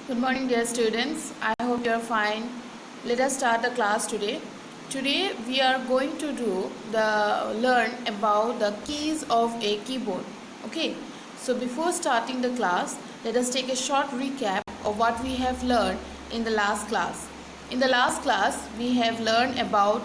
Good morning, dear students. I hope you are fine. Let us start the class today. Today we are going to learn about the keys of a keyboard. Okay. So before starting the class, let us take a short recap of what we have learned in the last class. In the last class, we have learned about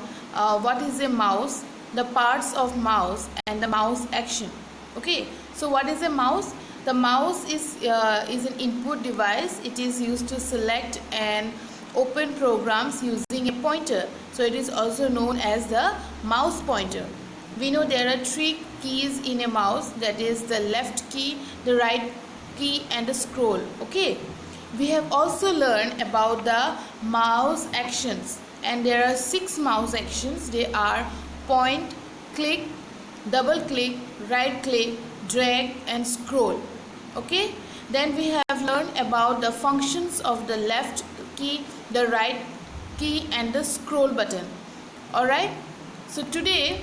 what is a mouse, the parts of mouse, and the mouse action. Okay. So what is a mouse? The mouse is an input device. It is used to select and open programs using a pointer. So it is also known as the mouse pointer. We know there are three keys in a mouse, that is the left key, the right key, and the scroll. Okay. We have also learned about the mouse actions, and there are 6 mouse actions. They are point, click, double click, right click, drag, and scroll. Okay. Then we have learned about the functions of the left key, the right key, and the scroll button. Alright. So today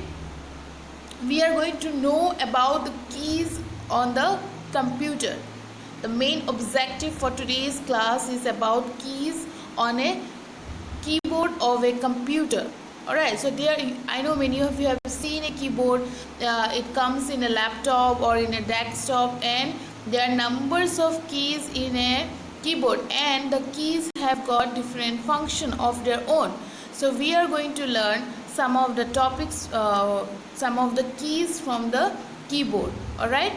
we are going to know about the keys on the computer. The main objective for today's class is about keys on a keyboard of a computer. Alright, so there, I know many of you have seen a keyboard. It comes in a laptop or in a desktop, and there are numbers of keys in a keyboard, and the keys have got different function of their own. So we are going to learn some of the topics, some of the keys from the keyboard. Alright.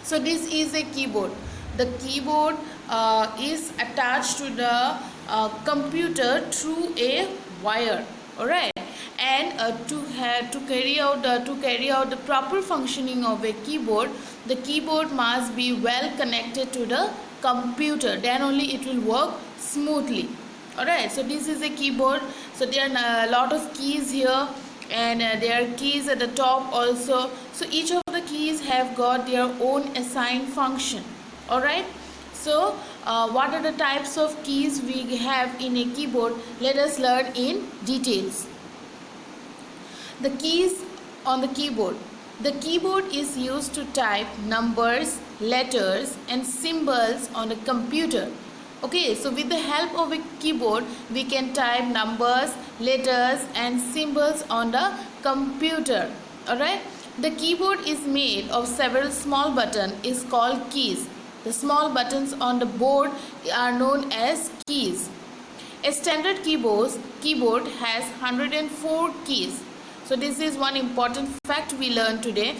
So this is a keyboard. The keyboard is attached to the computer through a wire. Alright. And to carry out the proper functioning of a keyboard, the keyboard must be well connected to the computer. Then only it will work smoothly. Alright. So this is a keyboard. So there are a lot of keys here, and there are keys at the top also. So each of the keys have got their own assigned function. Alright. So what are the types of keys we have in a keyboard? Let us learn in details. The keys on the keyboard. The keyboard is used to type numbers, letters, and symbols on a computer. Okay, so with the help of a keyboard, we can type numbers, letters, and symbols on the computer. Alright. The keyboard is made of several small buttons, is called keys. The small buttons on the board are known as keys. A standard keyboard has 104 keys. So this is one important fact we learned today.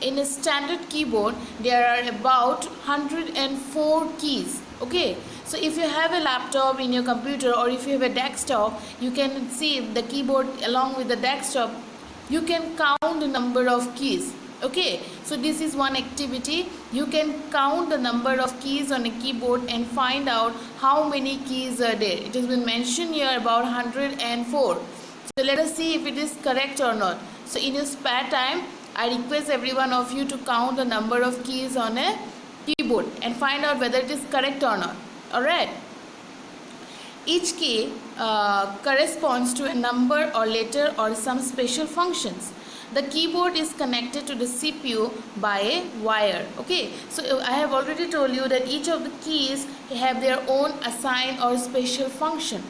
In a standard keyboard there are about 104 keys. Okay. So if you have a laptop in your computer, or if you have a desktop, you can see the keyboard along with the desktop. You can count the number of keys. Okay, so this is one activity. You can count the number of keys on a keyboard and find out how many keys are there. It has been mentioned here about 104. So let us see if it is correct or not. So in your spare time, I request every one of you to count the number of keys on a keyboard and find out whether it is correct or not. Alright. Each key corresponds to a number or letter or some special functions. The keyboard is connected to the CPU by a wire. Okay, so I have already told you that each of the keys have their own assigned or special function.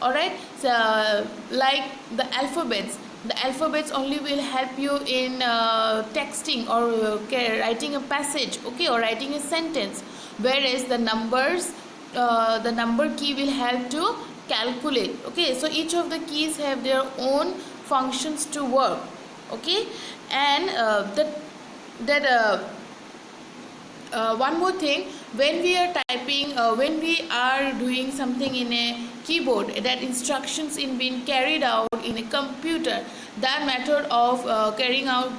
Alright, so like the alphabets only will help you in texting or writing a passage, okay, or writing a sentence, whereas the numbers, the number key will help to calculate. Okay, so each of the keys have their own functions to work. Okay, and one more thing, when we are typing, when we are doing something in a keyboard, that instructions in being carried out in a computer, that method of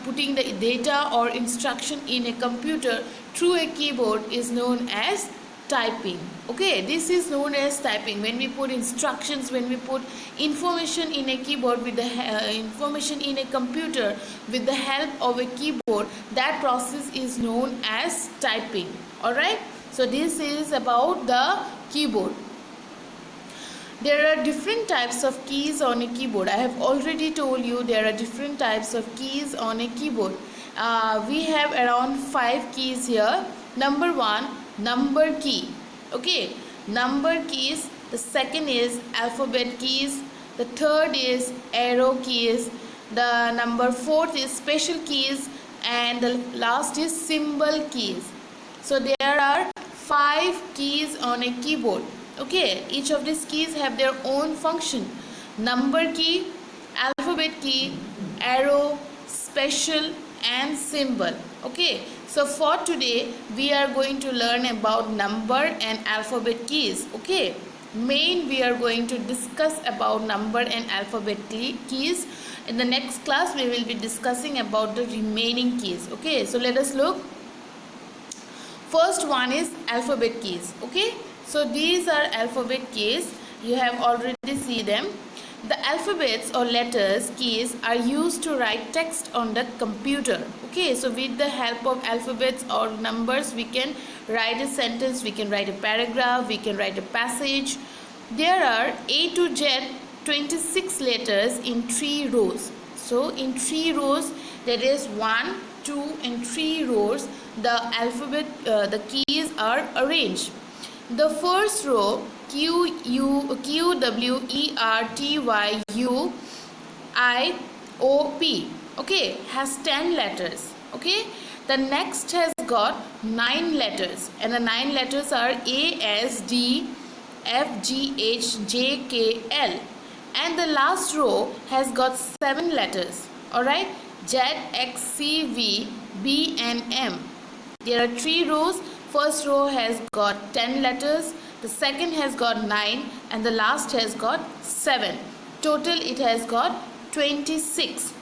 putting the data or instruction in a computer through a keyboard is known as typing. Okay, this is known as typing. When we put instructions, when we put information in a keyboard with the information in a computer with the help of a keyboard, that process is known as typing. Alright, so this is about the keyboard. There are different types of keys on a keyboard. I have already told you there are different types of keys on a keyboard. We have around 5 keys here. Number 1, number key. Okay, number keys. The second is alphabet keys. The third is arrow keys. The number fourth is special keys, and the last is symbol keys. So there are 5 keys on a keyboard. Okay, each of these keys have their own function. Number key, alphabet key, arrow, special and symbol. Okay, so for today we are going to learn about number and alphabet keys. Okay, we are going to discuss about number and alphabet keys. In the next class we will be discussing about the remaining keys. Okay, so let us look. First one is alphabet keys. Okay, so these are alphabet keys. You have already seen them. The alphabets or letters keys are used to write text on the computer. Okay, so with the help of alphabets or numbers we can write a sentence, we can write a paragraph, we can write a passage. There are A to Z 26 letters in 3 rows. So in 3 rows there is 1, 2 and 3 rows. The alphabet, the keys are arranged. The first row Q W E R T Y U I O P, okay, has 10 letters. Okay, the next has got 9 letters, and the 9 letters are A S D F G H J K L, and the last row has got 7 letters. Alright, Z X C V B and M. There are 3 rows. First row has got 10 letters, the second has got 9 and the last has got 7. Total it has got 26.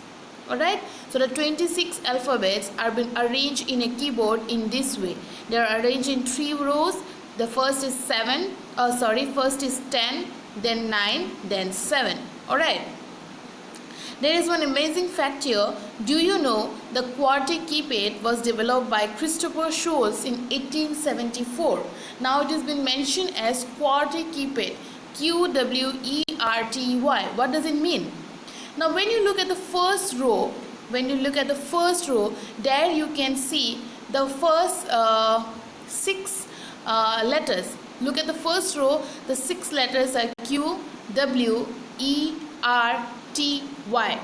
Alright, so the 26 alphabets are been arranged in a keyboard in this way. They are arranged in 3 rows. The first is first is 10, then 9, then 7. Alright. There is one amazing fact here. Do you know the QWERTY keypad was developed by Christopher Sholes in 1874? Now it has been mentioned as QWERTY keypad. QWERTY. What does it mean? Now when you look at the first row, there you can see the first 6 letters. Look at the first row. The 6 letters are Q, W, E, R, T, Y.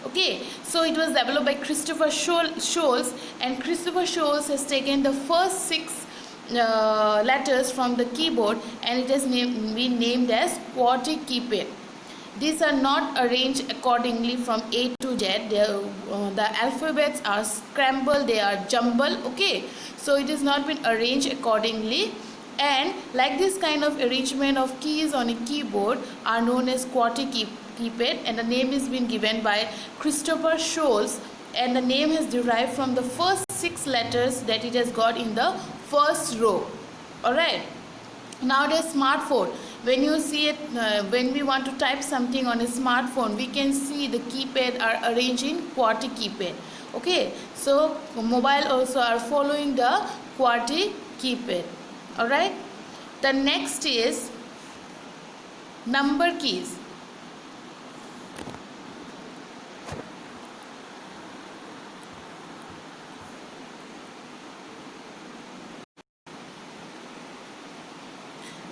Okay, so it was developed by Christopher Sholes, and Christopher Sholes has taken the first 6 letters from the keyboard and it has been named as QWERTY keypad. These are not arranged accordingly from A to Z. The alphabets are scrambled, they are jumbled. Okay, so it has not been arranged accordingly, and like this kind of arrangement of keys on a keyboard are known as QWERTY keypad, and the name is been given by Christopher Sholes, and the name has derived from the first 6 letters that it has got in the first row. Alright, now the smartphone, when you see it, when we want to type something on a smartphone, we can see the keypad are arranged in QWERTY keypad. Okay, so mobile also are following the QWERTY keypad. Alright, the next is number keys.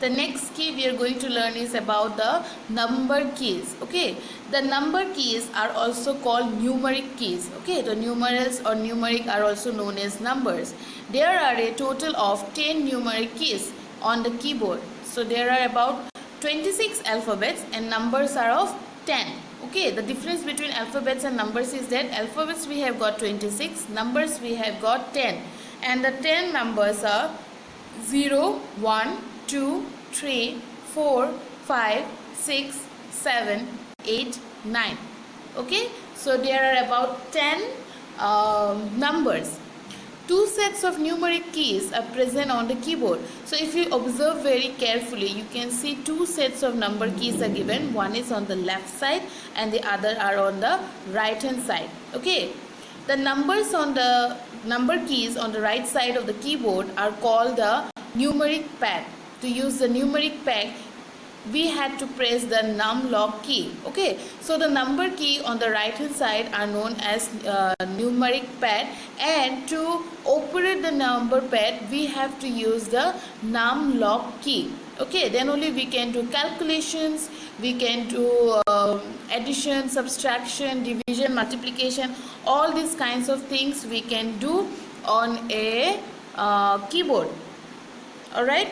The next key we are going to learn is about the number keys. Okay, the number keys are also called numeric keys. Okay, the numerals or numeric are also known as numbers. There are a total of 10 numeric keys on the keyboard. So there are about 26 alphabets and numbers are of 10. Okay, the difference between alphabets and numbers is that alphabets we have got 26, numbers we have got 10, and the 10 numbers are 0, 1, 2, 3, 4, 5, 6, 7, 8, 9. Okay, so there are about 10 numbers. 2 sets of numeric keys are present on the keyboard. So if you observe very carefully, you can see 2 sets of number keys are given. One is on the left side and the other are on the right hand side. Okay, the numbers on the number keys on the right side of the keyboard are called the numeric pad. To use the numeric pad, we had to press the num lock key. Okay, so the number key on the right hand side are known as numeric pad, and to operate the number pad we have to use the num lock key. Okay, then only we can do calculations, we can do addition, subtraction, division, multiplication, all these kinds of things we can do on a keyboard. Alright,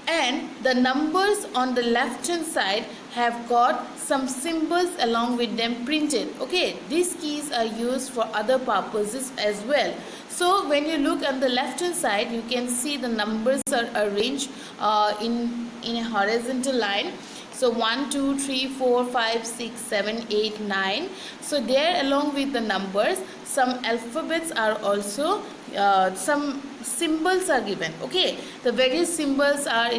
and the numbers on the left hand side have got some symbols along with them printed. Okay, these keys are used for other purposes as well. So when you look on the left hand side, you can see the numbers are arranged in a horizontal line. So 1, 2, 3, 4, 5, 6, 7, 8, 9. So there, along with the numbers, some alphabets are also, some symbols are given. Okay, the various symbols are,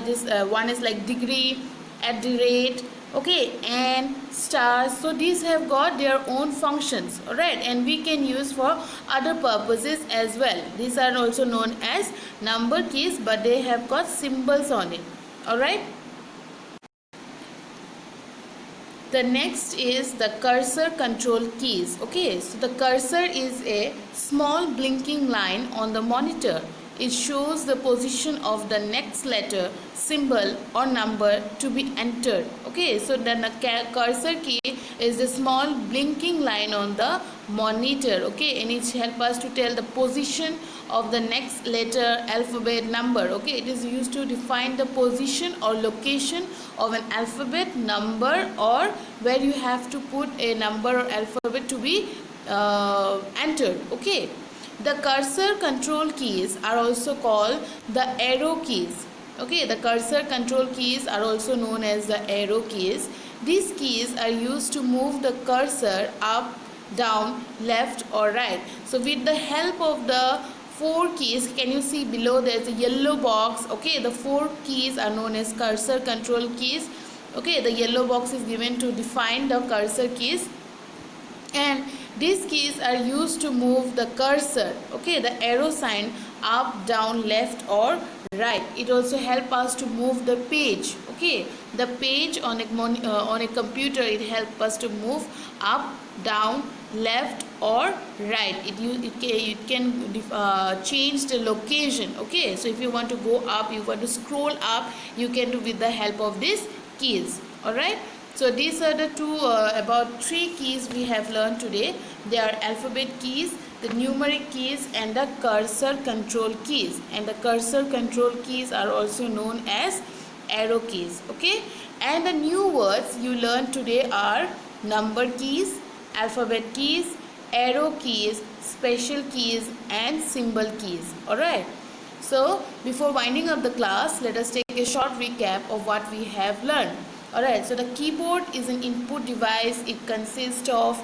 one is like degree, at the rate, okay, and stars. So these have got their own functions. Alright, and we can use for other purposes as well. These are also known as number keys, but they have got symbols on it. Alright. The next is the cursor control keys. Okay, so the cursor is a small blinking line on the monitor. It shows the position of the next letter, symbol or number to be entered. Okay, so then the cursor key is a small blinking line on the monitor. Okay, and it helps us to tell the position of the next letter, alphabet, number. Okay, it is used to define the position or location of an alphabet, number, or where you have to put a number or alphabet to be entered. Okay, the cursor control keys are also called the arrow keys. Okay, the cursor control keys are also known as the arrow keys. These keys are used to move the cursor up, down, left or right. So with the help of the 4 keys, can you see below there is a yellow box? Okay, the 4 keys are known as cursor control keys. Okay, the yellow box is given to define the cursor keys, and these keys are used to move the cursor, okay, the arrow sign, up, down, left or right. It also helps us to move the page. Okay, the page on a computer, it helps us to move up, down, left or right. It can change the location. Okay, so if you want to go up, you want to scroll up, you can do with the help of these keys. All right, so these are the about 3 keys we have learned today. They are alphabet keys, the numeric keys and the cursor control keys. And the cursor control keys are also known as arrow keys. Okay, and the new words you learned today are number keys, alphabet keys, arrow keys, special keys and symbol keys. Alright, so before winding up the class, let us take a short recap of what we have learned. Alright, so the keyboard is an input device. It consists of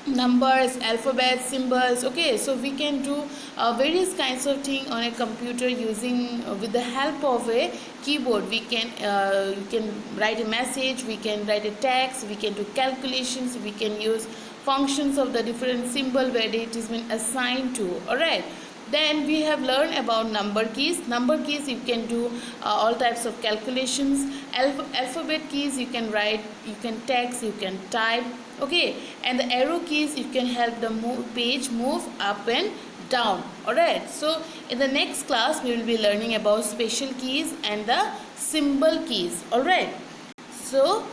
numbers, alphabets, symbols. Okay, so we can do various kinds of things on a computer using with the help of a keyboard. We can you can write a message, we can write a text, we can do calculations, we can use functions of the different symbol where it has been assigned to. All right, then we have learned about number keys. Number keys, you can do all types of calculations. Alphabet keys, you can write, you can text, you can type. Okay, and the arrow keys, you can help the page move up and down. Alright, so in the next class we will be learning about special keys and the symbol keys. Alright, so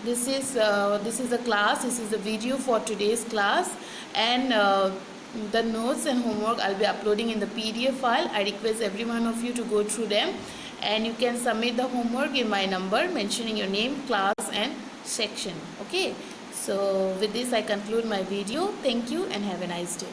this is the class, this is the video for today's class, and the notes and homework I'll be uploading in the PDF file. I request every one of you to go through them, and you can submit the homework in my number mentioning your name, class and section. Okay, so with this I conclude my video. Thank you and have a nice day.